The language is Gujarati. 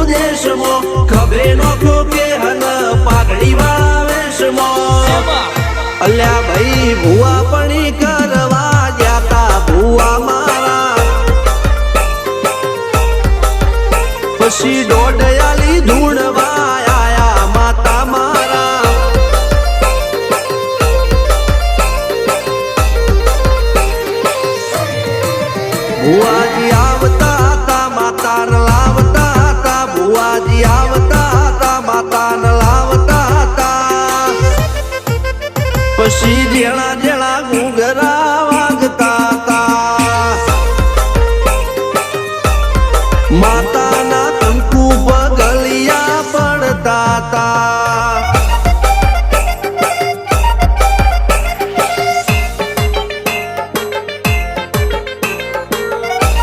દેશમાં ખભે નોખો કે હન પાઘડી વાળા વેશમાં અલ્યા ભાઈ ભુવા પણી કરવા જાતા ભુવા મારા પછી દોડયાલી ધૂણવા આયા માતા મારા ભુવાજી આવતા હતા માતા લાવતા હતા ભુવાજી આવતા હતા માતા લાવતા હતા પછી જેણા